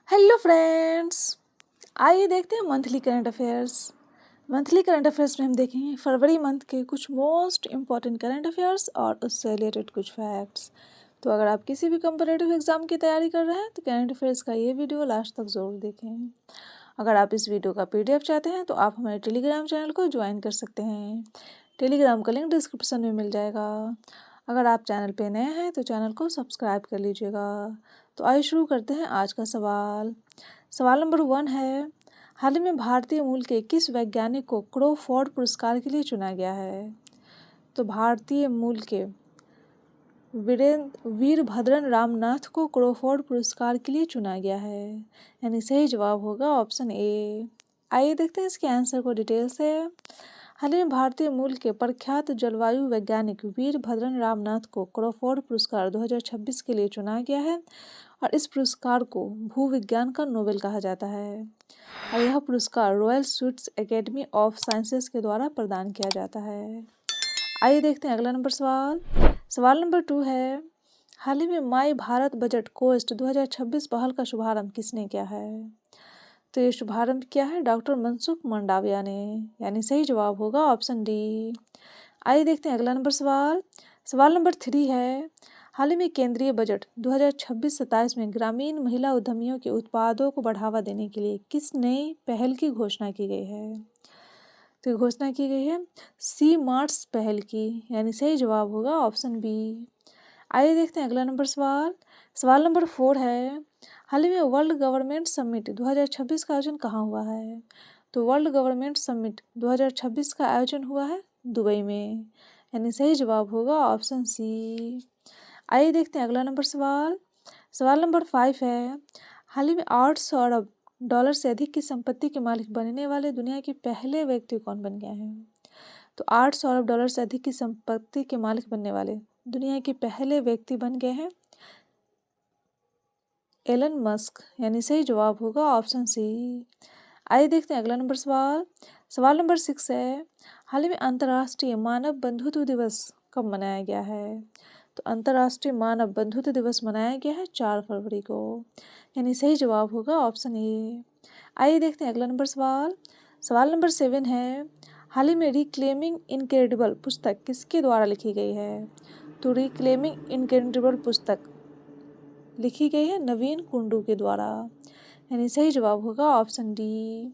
Hello friends, आइए देखते हैं monthly current affairs. Monthly current affairs में हम देखेंगे फरवरी मंथ के कुछ मोस्ट इम्पॉर्टेंट करंट अफेयर्स और उससे रिलेटेड कुछ फैक्ट्स। तो अगर आप किसी भी कंपटीटिव एग्जाम की तैयारी कर रहे हैं तो करंट अफेयर्स का ये वीडियो लास्ट तक ज़रूर देखें। अगर आप इस वीडियो का PDF चाहते हैं तो आप हमारे टेलीग्राम चैनल को ज्वाइन कर सकते हैं। टेलीग्राम का लिंक डिस्क्रिप्शन में मिल जाएगा। अगर आप चैनल पे नए हैं तो चैनल को सब्सक्राइब कर लीजिएगा। तो आइए शुरू करते हैं आज का सवाल। सवाल नंबर 1 है, हाल ही में भारतीय मूल के किस वैज्ञानिक को क्रॉफोर्ड पुरस्कार के लिए चुना गया है? तो भारतीय मूल के वीरभद्रन रामनाथ को क्रॉफोर्ड पुरस्कार के लिए चुना गया है, यानी सही जवाब होगा ऑप्शन ए। आइए देखते हैं इसके आंसर को डिटेल से। हाल ही में भारतीय मूल के प्रख्यात जलवायु वैज्ञानिक वीरभद्रन रामनाथ को क्रॉफोर्ड पुरस्कार 2026 के लिए चुना गया है और इस पुरस्कार को भूविज्ञान का नोबेल कहा जाता है और यह पुरस्कार royal Swiss academy of sciences के द्वारा प्रदान किया जाता है। आइए देखते हैं अगला नंबर सवाल। सवाल नंबर 2 है, हाल ही में माई भारत बजट कोस्ट 2026 पहल का शुभारंभ किसने किया है? तो ये शुभारंभ किया है डॉक्टर मनसुख मंडाविया ने, यानी सही जवाब होगा ऑप्शन डी। आइए देखते हैं अगला नंबर सवाल। सवाल नंबर 3 है, हाल ही में केंद्रीय बजट 2026-27 में ग्रामीण महिला उद्यमियों के उत्पादों को बढ़ावा देने के लिए किस नई पहल की घोषणा की गई है? तो घोषणा की गई है सी मार्ट्स पहल की, यानी सही जवाब होगा ऑप्शन बी। आइए देखते हैं अगला नंबर सवाल। सवाल नंबर 4 है, हाल ही में वर्ल्ड गवर्नमेंट समिट 2026 का आयोजन कहाँ हुआ है? तो वर्ल्ड गवर्नमेंट समिट 2026 का आयोजन हुआ है दुबई में, यानी सही जवाब होगा ऑप्शन सी। आइए देखते हैं अगला नंबर सवाल। सवाल नंबर 5 है, हाल ही में 800 अरब डॉलर से अधिक की संपत्ति के मालिक बनने वाले दुनिया के पहले व्यक्ति कौन बन गए हैं? तो 800 अरब डॉलर से अधिक की संपत्ति के मालिक बनने वाले दुनिया के पहले व्यक्ति बन गए हैं एलन मस्क, यानी सही जवाब होगा ऑप्शन सी। आइए देखते हैं अगला नंबर सवाल। सवाल नंबर 6 है, हाल ही में अंतर्राष्ट्रीय मानव बंधुत्व दिवस कब मनाया गया है? तो अंतर्राष्ट्रीय मानव बंधुत्व दिवस मनाया गया है 4 फरवरी को, यानी सही जवाब होगा ऑप्शन ए। आइए देखते हैं अगला नंबर सवाल। सवाल नंबर 7 है, हाल ही में रिक्लेमिंग इनक्रेडिबल पुस्तक किसके द्वारा लिखी गई है? तो रिक्लेमिंग इनक्रेडिबल पुस्तक लिखी गई है नवीन कुंडू के द्वारा, यानी सही जवाब होगा ऑप्शन डी।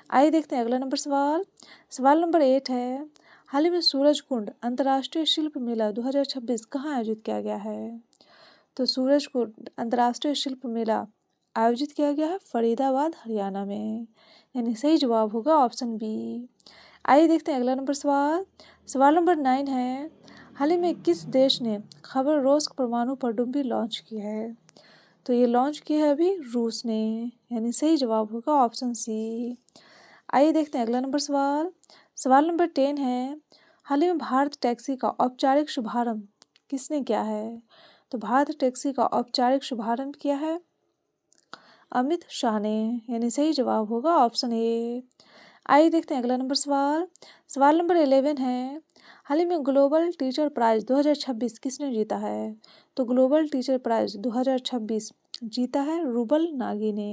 आइए देखते हैं अगला नंबर सवाल। सवाल नंबर 8 है, हाल ही में सूरज कुंड अंतर्राष्ट्रीय शिल्प मेला 2026 कहाँ आयोजित किया गया है? तो सूरज कुंड अंतर्राष्ट्रीय शिल्प मेला आयोजित किया गया है फरीदाबाद हरियाणा में, यानी सही जवाब होगा ऑप्शन बी। आइए देखते हैं अगला नंबर सवाल। सवाल नंबर 9 है, हाल ही में किस देश ने खबररोज़ परमाणु पनडुब्बी लॉन्च की है? तो ये लॉन्च किया है अभी रूस ने, यानी सही जवाब होगा ऑप्शन सी। आइए देखते हैं अगला नंबर सवाल। सवाल नंबर 10 है, हाल ही में भारत टैक्सी का औपचारिक शुभारंभ किसने किया है? तो भारत टैक्सी का औपचारिक शुभारंभ किया है अमित शाह ने, यानी सही जवाब होगा ऑप्शन ए। आइए देखते हैं अगला नंबर सवाल। सवाल नंबर 11 है, हाल ही में ग्लोबल टीचर प्राइज़ 2026 किसने जीता है? तो ग्लोबल टीचर प्राइज़ 2026 जीता है रूबल नागी ने,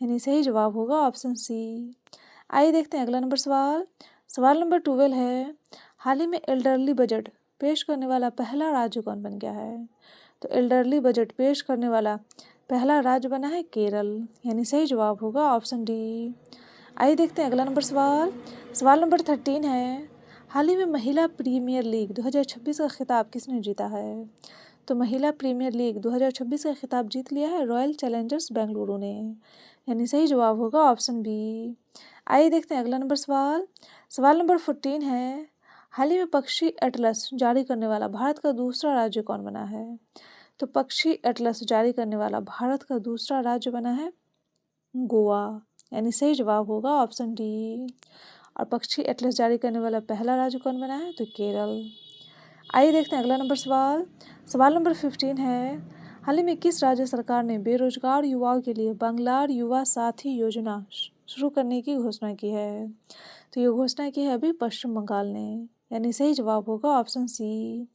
यानी सही जवाब होगा ऑप्शन सी। आइए देखते हैं अगला नंबर सवाल। सवाल नंबर 12 है, हाल ही में एल्डरली बजट पेश करने वाला पहला राज्य कौन बन गया है? तो एल्डरली बजट पेश करने वाला पहला राज्य बना है केरल, यानी सही जवाब होगा ऑप्शन डी। आइए देखते हैं अगला नंबर सवाल। सवाल नंबर 13 है, हाल ही में महिला प्रीमियर लीग 2026 का खिताब किसने जीता है? तो महिला प्रीमियर लीग 2026 का खिताब जीत लिया है रॉयल चैलेंजर्स बेंगलुरु ने, यानी सही जवाब होगा ऑप्शन बी। आइए देखते हैं अगला नंबर सवाल। सवाल नंबर 14 है, हाल ही में पक्षी एटलस जारी करने वाला भारत का दूसरा राज्य कौन बना है? तो पक्षी एटलस जारी करने वाला भारत का दूसरा राज्य बना है गोवा, यानी सही जवाब होगा ऑप्शन डी। और पक्षी एटलस जारी करने वाला पहला राज्य कौन बना है? तो केरल। आइए देखते हैं अगला नंबर सवाल। सवाल नंबर 15 है, हाल ही में किस राज्य सरकार ने बेरोजगार युवाओं के लिए बांग्लार युवा साथी योजना शुरू करने की घोषणा की है? तो ये घोषणा की है अभी पश्चिम बंगाल ने, यानी सही जवाब होगा ऑप्शन सी।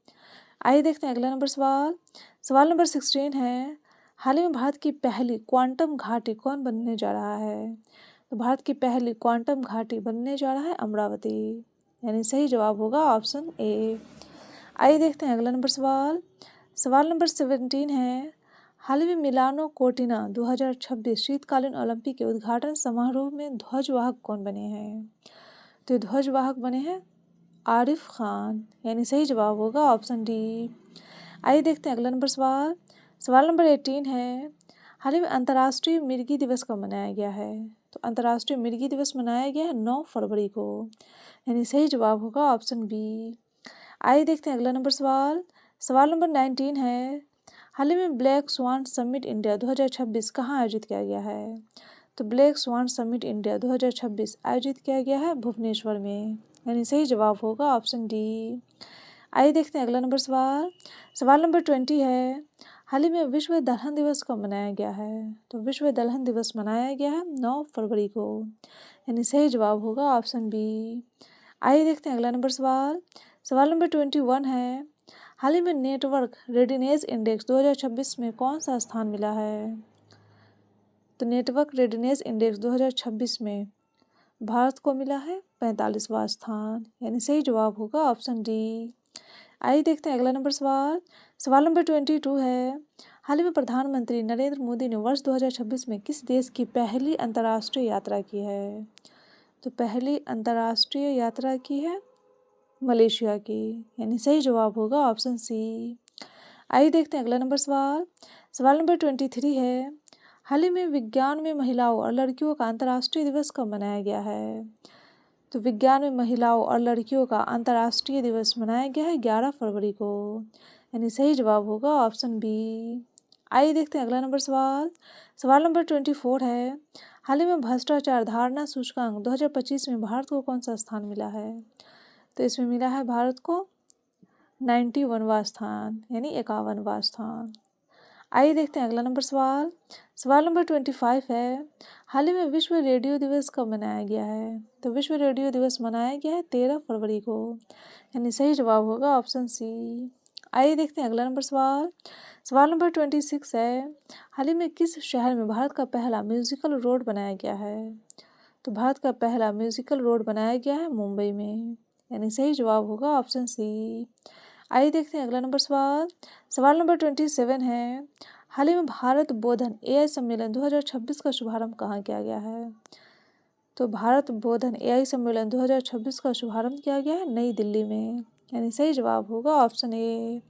आइए देखते हैं अगला नंबर सवाल। सवाल नंबर 16 है, हाल ही में भारत की पहली क्वांटम घाटी कौन बनने जा रहा है? तो भारत की पहली क्वांटम घाटी बनने जा रहा है अमरावती, यानी सही जवाब होगा ऑप्शन ए। आइए देखते हैं अगला नंबर सवाल। सवाल नंबर 17 है, हाल ही में मिलानो कोर्टिना 2026 शीतकालीन ओलंपिक के उद्घाटन समारोह में ध्वजवाहक कौन बने हैं? तो ध्वजवाहक बने हैं आरिफ खान, यानी सही जवाब होगा ऑप्शन डी। आइए देखते हैं अगला नंबर सवाल। सवाल नंबर 18 है, हाल ही में अंतर्राष्ट्रीय मिर्गी दिवस कब मनाया गया है? तो अंतर्राष्ट्रीय मिर्गी दिवस मनाया गया है 9 फरवरी को, यानी सही जवाब होगा ऑप्शन बी। आइए देखते हैं अगला नंबर सवाल। सवाल नंबर 19 है, हाल ही में ब्लैक स्वान समिट इंडिया 2026 कहाँ आयोजित किया गया है? तो ब्लैक स्वान समिट इंडिया 2026 आयोजित किया गया है भुवनेश्वर में, यानी सही जवाब होगा ऑप्शन डी। आइए देखते हैं अगला नंबर सवाल। सवाल नंबर 20 है, हाल ही में विश्व दलहन दिवस कब मनाया गया है? तो विश्व दलहन दिवस मनाया गया है 9 फरवरी को, यानी सही जवाब होगा ऑप्शन बी। आइए देखते हैं अगला नंबर सवाल। सवाल नंबर 21 है, हाल ही में नेटवर्क रेडीनेस इंडेक्स 2026 में कौन सा स्थान मिला है? तो नेटवर्क रेडीनेस इंडेक्स 2026 में भारत को मिला है 45वां स्थान, यानी सही जवाब होगा ऑप्शन डी। आइए देखते हैं अगला नंबर सवाल। सवाल नंबर 22 है, हाल ही में प्रधानमंत्री नरेंद्र मोदी ने वर्ष 2026 में किस देश की पहली अंतर्राष्ट्रीय यात्रा की है? तो पहली अंतर्राष्ट्रीय यात्रा की है मलेशिया की, यानी सही जवाब होगा ऑप्शन सी। आइए देखते हैं अगला नंबर सवाल। सवाल नंबर 23 है, हाल ही में विज्ञान में महिलाओं और लड़कियों का अंतर्राष्ट्रीय दिवस कब मनाया गया है? तो विज्ञान में महिलाओं और लड़कियों का अंतर्राष्ट्रीय दिवस मनाया गया है 11 फरवरी को, यानी सही जवाब होगा ऑप्शन बी। आइए देखते हैं अगला नंबर सवाल। सवाल नंबर 24 है, हाल ही में भ्रष्टाचार धारणा सूचकांक 2025 में भारत को कौन सा स्थान मिला है? तो इसमें मिला है भारत को 91वां स्थान, यानी 51वां स्थान। आइए देखते हैं अगला नंबर सवाल। सवाल नंबर 25 है, हाल ही में विश्व रेडियो दिवस कब मनाया गया है? तो विश्व रेडियो दिवस मनाया गया है 13 फरवरी को, यानी सही जवाब होगा ऑप्शन सी। आइए देखते हैं अगला नंबर सवाल। सवाल नंबर 26 है, हाल ही में किस शहर में भारत का पहला म्यूजिकल रोड बनाया गया है? तो भारत का पहला म्यूजिकल रोड बनाया गया है मुंबई में, यानी सही जवाब होगा ऑप्शन सी। आइए देखते हैं अगला नंबर सवाल। सवाल नंबर 27 है, हाल ही में भारत बोधन एआई सम्मेलन 2026 का शुभारंभ कहाँ किया गया है? तो भारत बोधन एआई सम्मेलन 2026 का शुभारंभ किया गया है नई दिल्ली में, यानी सही जवाब होगा ऑप्शन ए।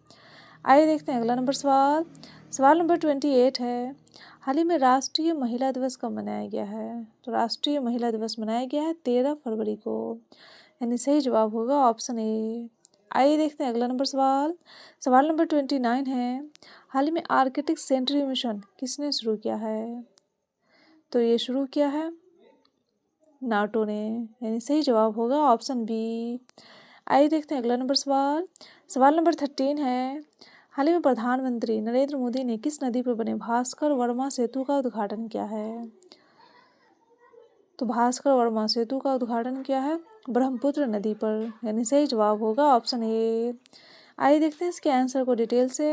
आइए देखते हैं अगला नंबर सवाल। सवाल नंबर 28 है, हाल ही में राष्ट्रीय महिला दिवस कब मनाया गया है? तो राष्ट्रीय महिला दिवस मनाया गया है 13 फरवरी को, यानी सही जवाब होगा ऑप्शन ए। आइए देखते हैं अगला नंबर सवाल। सवाल नंबर 29 है, हाल ही में आर्कटिक सेंट्री मिशन किसने शुरू किया है? तो ये शुरू किया है नाटो ने, यानी सही जवाब होगा ऑप्शन बी। आइए देखते हैं अगला नंबर सवाल। सवाल नंबर 13 है, हाल ही में प्रधानमंत्री नरेंद्र मोदी ने किस नदी पर बने भास्कर वर्मा सेतु का उद्घाटन किया है? तो भास्कर वर्मा सेतु का उद्घाटन किया है ब्रह्मपुत्र नदी पर, यानी सही जवाब होगा ऑप्शन ए। आइए देखते हैं इसके आंसर को डिटेल से।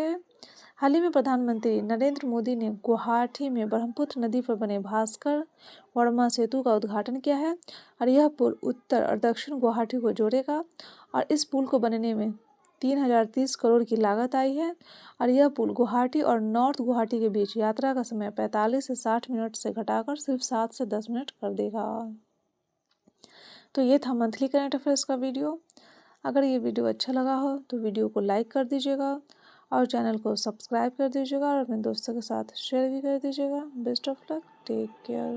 हाल ही में प्रधानमंत्री नरेंद्र मोदी ने गुवाहाटी में ब्रह्मपुत्र नदी पर बने भास्कर वर्मा सेतु का उद्घाटन किया है और यह पुल उत्तर और दक्षिण गुवाहाटी को जोड़ेगा और इस पुल को बनने में 3030 करोड़ की लागत आई है और यह पुल गुवाहाटी और नॉर्थ गुवाहाटी के बीच यात्रा का समय 45 से 60 मिनट से घटाकर सिर्फ 7 से 10 मिनट कर देगा। तो ये था मंथली करंट अफेयर्स का वीडियो। अगर ये वीडियो अच्छा लगा हो तो वीडियो को लाइक कर दीजिएगा और चैनल को सब्सक्राइब कर दीजिएगा और अपने दोस्तों के साथ शेयर भी कर दीजिएगा। Best of luck, take care.